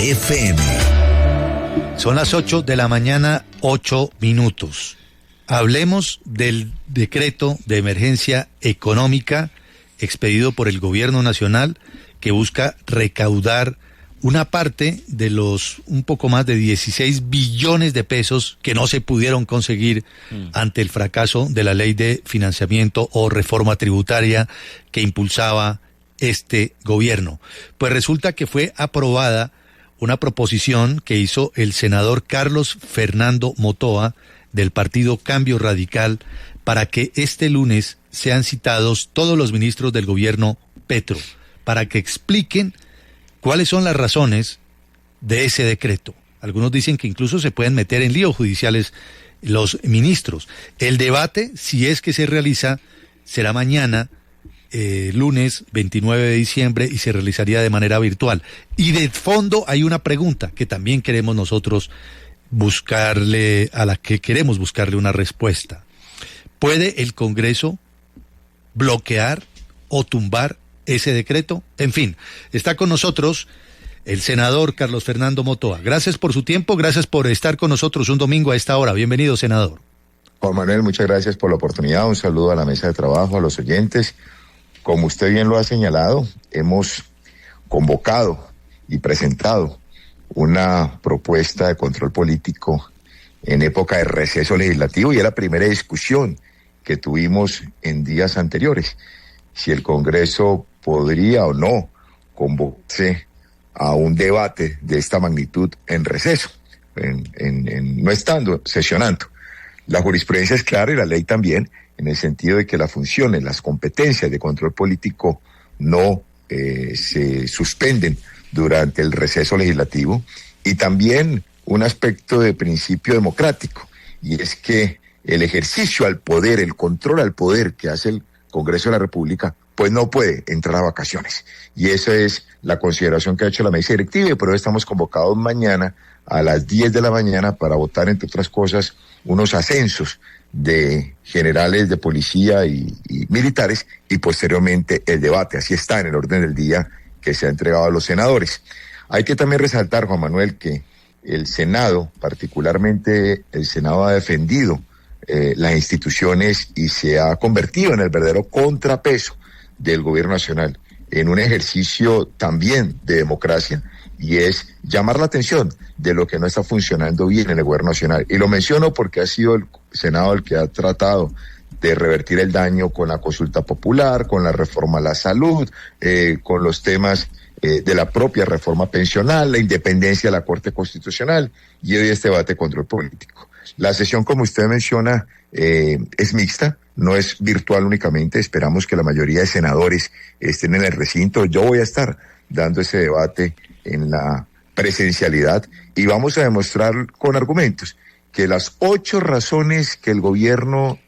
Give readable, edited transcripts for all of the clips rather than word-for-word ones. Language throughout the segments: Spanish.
FM. Son las 8 de la mañana, 8 minutos. Hablemos del decreto de emergencia económica expedido por el gobierno nacional que busca recaudar una parte de los un poco más de 16 billones de pesos que no se pudieron conseguir ante el fracaso de la ley de financiamiento o reforma tributaria que impulsaba este gobierno. Pues resulta que fue aprobada una proposición que hizo el senador Carlos Fernando Motoa del partido Cambio Radical para que este lunes sean citados todos los ministros del gobierno Petro para que expliquen cuáles son las razones de ese decreto. Algunos dicen que incluso se pueden meter en líos judiciales los ministros. El debate, si es que se realiza, será mañana, lunes 29 de diciembre, y se realizaría de manera virtual. Y de fondo hay una pregunta que también queremos nosotros a la que queremos buscarle una respuesta. ¿Puede el Congreso bloquear o tumbar ese decreto? En fin, está con nosotros el senador Carlos Fernando Motoa. Gracias por su tiempo, gracias por estar con nosotros un domingo a esta hora. Bienvenido, senador. Juan Manuel, muchas gracias por la oportunidad. Un saludo a la mesa de trabajo, a los oyentes. Como usted bien lo ha señalado, hemos convocado y presentado una propuesta de control político en época de receso legislativo, y es la primera discusión que tuvimos en días anteriores. Si el Congreso podría o no convocarse a un debate de esta magnitud en receso, no estando sesionando. La jurisprudencia es clara y la ley también, en el sentido de que las funciones, las competencias de control político no se suspenden durante el receso legislativo, y también un aspecto de principio democrático, y es que el ejercicio al poder, el control al poder que hace el Congreso de la República, pues no puede entrar a vacaciones. Y esa es la consideración que ha hecho la mesa directiva, y por eso estamos convocados mañana a las 10 de la mañana para votar, entre otras cosas, unos ascensos de generales de policía y militares, y posteriormente el debate. Así está en el orden del día que se ha entregado a los senadores. Hay que también resaltar, Juan Manuel, que el Senado, particularmente el Senado, ha defendido las instituciones y se ha convertido en el verdadero contrapeso del gobierno nacional, en un ejercicio también de democracia, y es llamar la atención de lo que no está funcionando bien en el gobierno nacional. Y lo menciono porque ha sido el Senado el que ha tratado de revertir el daño con la consulta popular, con la reforma a la salud, con los temas de la propia reforma pensional, la independencia de la Corte Constitucional, y hoy este debate de control político. La sesión, como usted menciona, es mixta, no es virtual únicamente. Esperamos que la mayoría de senadores estén en el recinto. Yo voy a estar dando ese debate en la presencialidad, y vamos a demostrar con argumentos que las 8 razones que el gobierno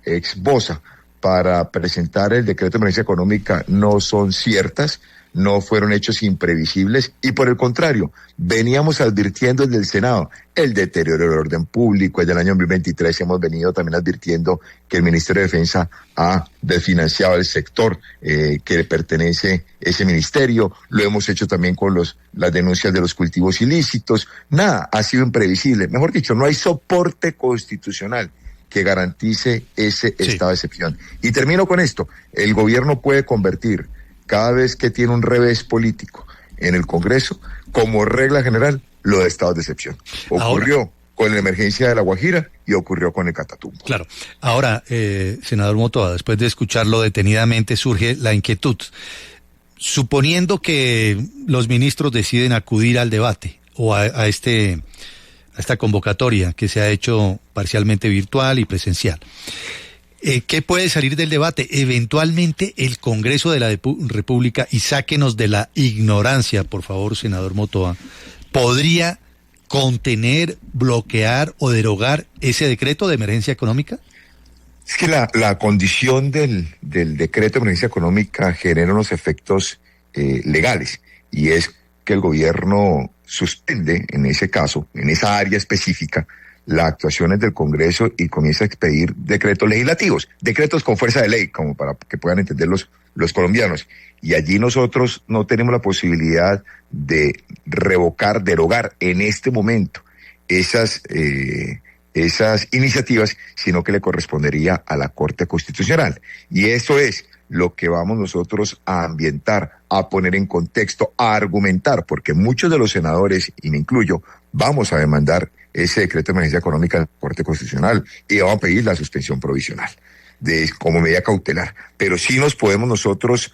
esboza para presentar el decreto de emergencia económica no son ciertas, no fueron hechos imprevisibles, y por el contrario, veníamos advirtiendo desde el Senado el deterioro del orden público. Desde el año 2023 hemos venido también advirtiendo que el Ministerio de Defensa ha desfinanciado el sector que le pertenece ese ministerio. Lo hemos hecho también con las denuncias de los cultivos ilícitos. Nada ha sido imprevisible. Mejor dicho, no hay soporte constitucional que garantice ese estado de excepción. Y termino con esto. El gobierno puede convertir, cada vez que tiene un revés político en el Congreso, como regla general, lo de estados de excepción. Ocurrió con la emergencia de La Guajira y ocurrió con el Catatumbo. Claro. Ahora, senador Motoa, después de escucharlo detenidamente, surge la inquietud. Suponiendo que los ministros deciden acudir al debate o a esta convocatoria que se ha hecho parcialmente virtual y presencial, ¿qué puede salir del debate? Eventualmente el Congreso de la República, y sáquenos de la ignorancia, por favor, senador Motoa, ¿podría contener, bloquear o derogar ese decreto de emergencia económica? Es que la condición del decreto de emergencia económica genera unos efectos legales, y es que el gobierno suspende, en ese caso, en esa área específica, las actuaciones del Congreso y comienza a expedir decretos legislativos, decretos con fuerza de ley, como para que puedan entender los los colombianos. Y allí nosotros no tenemos la posibilidad de derogar en este momento esas iniciativas, sino que le correspondería a la Corte Constitucional. Y eso es lo que vamos nosotros a ambientar, a poner en contexto, a argumentar, porque muchos de los senadores, y me incluyo, vamos a demandar ese decreto de emergencia económica en la Corte Constitucional y vamos a pedir la suspensión provisional como medida cautelar. Pero sí nos podemos nosotros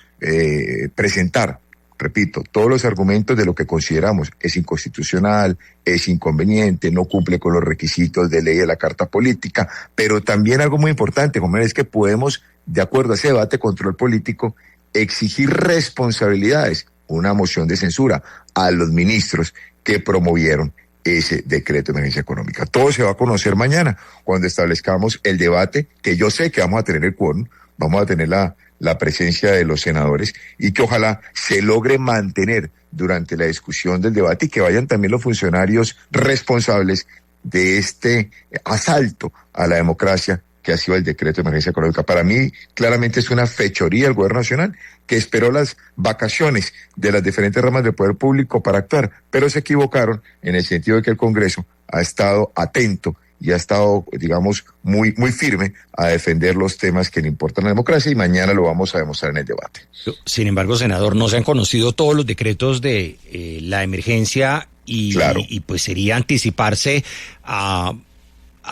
presentar, repito, todos los argumentos de lo que consideramos es inconstitucional, es inconveniente, no cumple con los requisitos de ley de la Carta Política, pero también algo muy importante, Juan, es que podemos, de acuerdo a ese debate de control político, exigir responsabilidades, una moción de censura a los ministros que promovieron ese decreto de emergencia económica. Todo se va a conocer mañana, cuando establezcamos el debate, que yo sé que vamos a tener el quórum, vamos a tener la presencia de los senadores y que ojalá se logre mantener durante la discusión del debate y que vayan también los funcionarios responsables de este asalto a la democracia que ha sido el decreto de emergencia económica. Para mí, claramente es una fechoría del gobierno nacional que esperó las vacaciones de las diferentes ramas del poder público para actuar, pero se equivocaron en el sentido de que el Congreso ha estado atento y ha estado, digamos, muy firme a defender los temas que le importan a la democracia y mañana lo vamos a demostrar en el debate. Sin embargo, senador, no se han conocido todos los decretos de la emergencia y, claro, y pues sería anticiparse a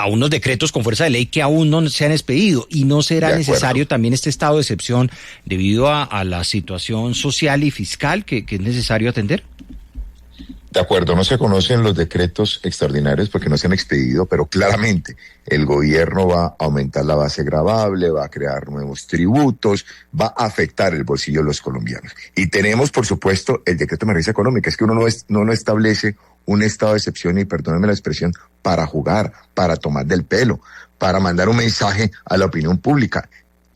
unos decretos con fuerza de ley que aún no se han expedido, y no será necesario también este estado de excepción debido a la situación social y fiscal que es necesario atender. De acuerdo, no se conocen los decretos extraordinarios porque no se han expedido, pero claramente el gobierno va a aumentar la base gravable, va a crear nuevos tributos, va a afectar el bolsillo de los colombianos. Y tenemos, por supuesto, el decreto de emergencia económica. Es que uno no establece un estado de excepción, y perdónenme la expresión, para jugar, para tomar del pelo, para mandar un mensaje a la opinión pública.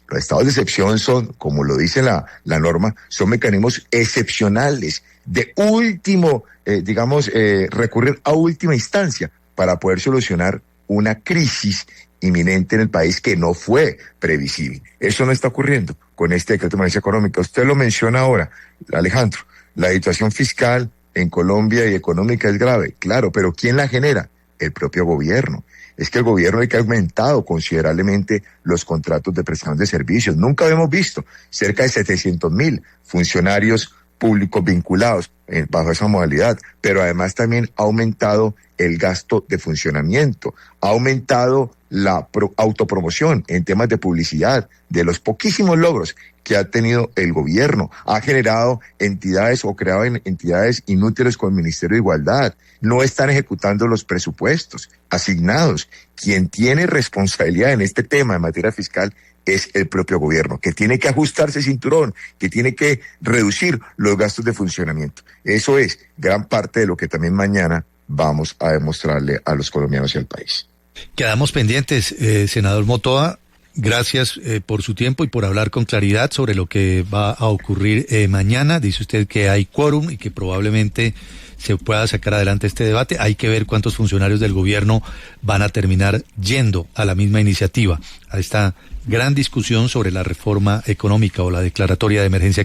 Los estados de excepción son, como lo dice la norma, son mecanismos excepcionales de último, recurrir a última instancia para poder solucionar una crisis inminente en el país que no fue previsible. Eso no está ocurriendo con este decreto de emergencia económica. Usted lo menciona ahora, Alejandro, la situación fiscal en Colombia y económica es grave, claro, pero ¿quién la genera? El propio gobierno. Es que el gobierno ha aumentado considerablemente los contratos de prestación de servicios. Nunca habíamos visto cerca de 700,000 funcionarios públicos vinculados bajo esa modalidad, pero además también ha aumentado el gasto de funcionamiento, ha aumentado la autopromoción en temas de publicidad, de los poquísimos logros que ha tenido el gobierno, ha generado entidades o creado entidades inútiles con el Ministerio de Igualdad, no están ejecutando los presupuestos asignados. Quien tiene responsabilidad en este tema en materia fiscal es el propio gobierno, que tiene que ajustarse el cinturón, que tiene que reducir los gastos de funcionamiento. Eso es gran parte de lo que también mañana vamos a demostrarle a los colombianos y al país. Quedamos pendientes, senador Motoa. Gracias por su tiempo y por hablar con claridad sobre lo que va a ocurrir mañana. Dice usted que hay quórum y que probablemente se pueda sacar adelante este debate. Hay que ver cuántos funcionarios del gobierno van a terminar yendo a la misma iniciativa, a esta gran discusión sobre la reforma económica o la declaratoria de emergencia